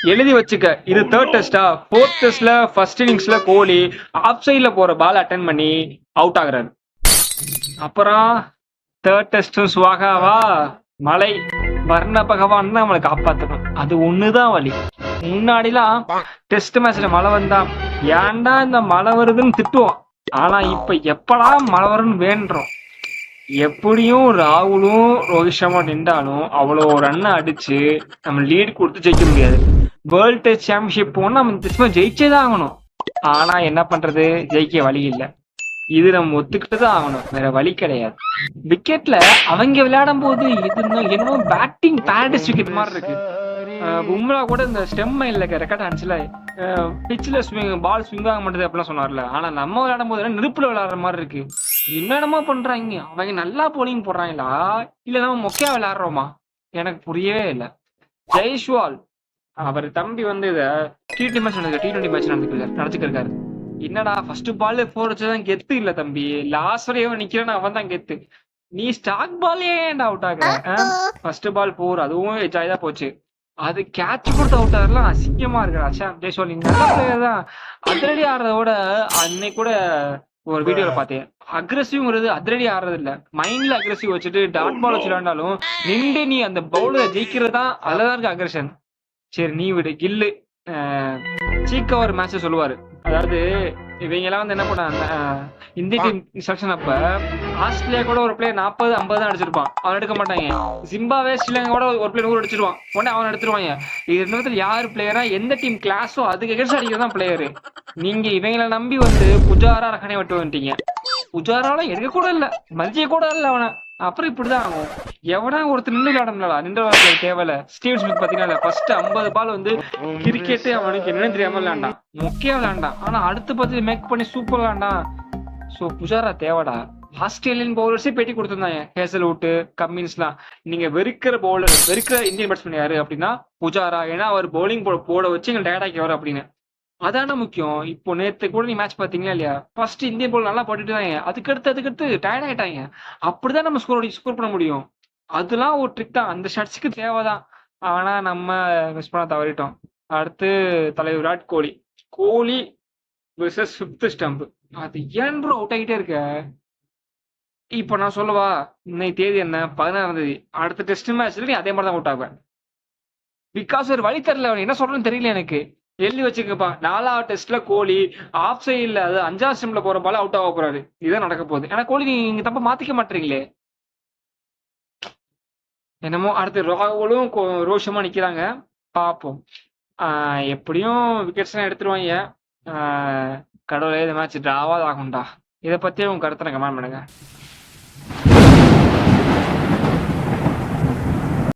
எழுதி வச்சுக்க, இது தேர்ட் டெஸ்டா. ஃபோர்த் டெஸ்ட்ல ஃபர்ஸ்ட் இன்னிங்ஸ்ல கோலி ஆஃப் சைட்ல போற பால் அட்டன் பண்ணி அவுட் ஆகுறாரு. அப்புறம் தேர்ட் டெஸ்ட் சுவாகாவா, மழை, வர்ண பகவான் தான் நம்மளை காப்பாற்றணும். அது ஒண்ணுதான் வழி. முன்னாடிலாம் டெஸ்ட் மேட்ச்ல மழை வந்தா ஏன்டா இந்த மழை வருதுன்னு திட்டுவோம். ஆனா இப்ப எப்படா மழை வரும்னு வேண்டுறோம். எப்படியும் ராகுலும் ரோஹித் சர்மா நின்றாலும் அவ்வளோ ரன் அடிச்சு நம்ம லீட் கொடுத்து ஜெயிக்க முடியாது. வேர்ல்டு டெஸ்ட் சாம்பியன்ஷிப் போனா நம்ம நிச்சயமா ஜெயிச்சேதான் ஆகணும். ஆனா என்ன பண்றது, ஜெயிக்க வழி இல்லை. இது நம்ம ஒத்துக்கிட்டு தான் ஆகணும், வேற வழி கிடையாது. விக்கெட்ல அவங்க விளையாடும் போது இது என்னமோ பேட்டிங் பேரடைஸ் விக்கெட் மாதிரி இருக்கு. பும்ரா கூட இந்த ஸ்டெம் மைன்ல ரெக்கார்ட் ஆனிச்சுல, பிச்சில் பால் ஸ்விங் ஆக மாட்டேது அப்படிலாம் சொன்னார்ல. ஆனா நம்ம விளையாடும் போது நெருப்புல விளையாடுற மாதிரி இருக்கு. என்னென்னமோ பண்றாங்க. அவங்க நல்லா போலிங் போடுறாங்களா இல்ல நம்ம மொக்கையா விளையாடுறோமா, எனக்கு புரியவே இல்லை. ஜெய்ஸ்வால் அவர் தம்பி வந்து இத T20 மேட்ச் நடக்குது, T20 மேட்ச் நடந்துருக்காரு. என்னடா ஃபர்ஸ்ட் பால் 4 வச்சதான் கெத்து இல்ல தம்பி, லாஸ்ட் வரையும் நிக்கிறேன்னு அவன் தான் கெத்து. நீ ஸ்டாக் பாலே ஏன்டா அவுட் ஆகுற? ஃபர்ஸ்ட் பால் 4 அதுவும் எஜாய் தான் போச்சு. அது கேட்ச் கொடுத்து அவுட் ஆகலாம், அசிங்கமா இருக்கா. ஜெய்ஸ்வால் நீங்க நல்ல பிளேயர் தான், அதிரடி ஆடுறதோட அன்னைக்கு கூட ஒரு வீடியோல பார்த்தேன், அக்ரெசிவ்ங்கிறது அதிரடி ஆடுறது இல்ல, மைண்ட்ல அக்ரெசிவ் வச்சுட்டு டாட் பால் வச்சு விளையாண்டாலும் நின்று நீ அந்த பவுலரை ஜெயிக்கிறது தான் அதுதான் இருக்கு அக்ரெஷன். சரி நீ விடு. கில்லு சீக்கா ஒரு மேட்ச் சொல்லுவாரு, அதாவது இவங்க எல்லாம் வந்து என்ன பண்ணாங்க, இந்திய டீம் செலக்ஷன் அப்ப ஆஸ்திரேலியா கூட ஒரு பிளேயர் 40-50 தான் அடிச்சிருப்பான், அவன் எடுக்க மாட்டாங்க. ஜிம்பாவே ஸ்ரீலங்கா கூட ஒரு பிளேயர் 100 அடிச்சிருவான், உடனே அவன் எடுத்துருவாங்க. இது ரெண்டு யாரு பிளேயரா எந்த டீம் கிளாஸோ அதுக்கு எகென்ஸ்ட் அடிக்கிறதான் பிளேயரு. நீங்க இவங்களை நம்பி வந்து புஜாரா ரகனை விட்டு வந்துட்டீங்க. புஜாரால எடுக்க கூட இல்ல, மதிய கூட இல்ல அவனை. அப்புறம் இப்படிதான் ஆகும். எவனா ஒருத்தர் நின்று விளையாடணும்ல, நின்று விளையாட தேவையில்ல. ஸ்டீவ் ஸ்மித் பாத்தீங்கன்னா ஃபர்ஸ்ட் 50 பால் வந்து கிரிக்கெட்டு அவனுக்கு என்னன்னு தெரியாம விளையாண்டான், மொக்கையா விளையாண்டான். ஆனா அடுத்து பார்த்து மேக் பண்ணி சூப்பர் விளையாண்டான். சோ புஜாரா தேவைடா. ஆஸ்திரேலியன் பவுலர்ஸே பேட்டி கொடுத்திருந்தாங்க, ஹேசல்வுட், கம்மின்ஸ்லாம். நீங்க வெறுக்கிற பவுலர், வெறுக்கிற இந்தியன் பேட்ஸ்மேன் யாரு அப்படின்னா புஜாரா. ஏன்னா அவர் பவுலிங் போட வச்சு எங்க டயர்டாக்கி அப்படின்னு. அதான முக்கியம். இப்போ நேத்து கூட நீ மேட்ச் பாத்தீங்களா இல்லையா, ஃபர்ஸ்ட் இந்திய போல் நல்லா போட்டுட்டு தான், அதுக்கடுத்து டயர்ட் ஆயிட்டாங்க. அப்படிதான் நம்ம ஸ்கோர் பண்ண முடியும். அதெல்லாம் ஒரு ட்ரிக் தான், அந்த ஷட்ஸுக்கு தேவைதான். ஆனா நம்ம மிஸ் பண்ண தவறிட்டோம். அடுத்து தலைவர் விராட் கோலி. கோலி வெர்சஸ் 5th ஸ்டம்ப். அது ஏன் ப்ரோ அவுட் ஆகிட்டே இருக்க? இப்ப நான் சொல்லவா, இன்னைக்கு தேதி என்ன, 16ஆம் தேதி. அடுத்த டெஸ்ட் மேட்ச்ல நீ அதே மாதிரி தான் அவுட் ஆகுவேன். பிகாஸ் ஒரு வழி தெரியல, அவன் என்ன சொல்றேன்னு தெரியல எனக்கு. எழுதி வச்சுக்கப்பா, 4வது டெஸ்ட்ல கோலி ஆஃப் சைட்ல, அது 5வது ஸ்டெம்ல போற பால அவுட் ஆக போறாரு. இதுதான் நடக்க போகுது. ஏன்னா கோலி நீங்க தப்ப மாத்திக்க மாட்டீங்களே. என்னமோ அடுத்து ராகுலும் ரோஷமா நிக்கிறாங்க, பாப்போம். எப்படியும் விக்கெட்ஸ் எல்லாம் எடுத்துருவாங்க. கடவுளே, இந்த மேட்ச் டிராவா ஆகும்டா. இதை பத்தி உங்க கருத்தை கமெண்ட் பண்ணுங்க.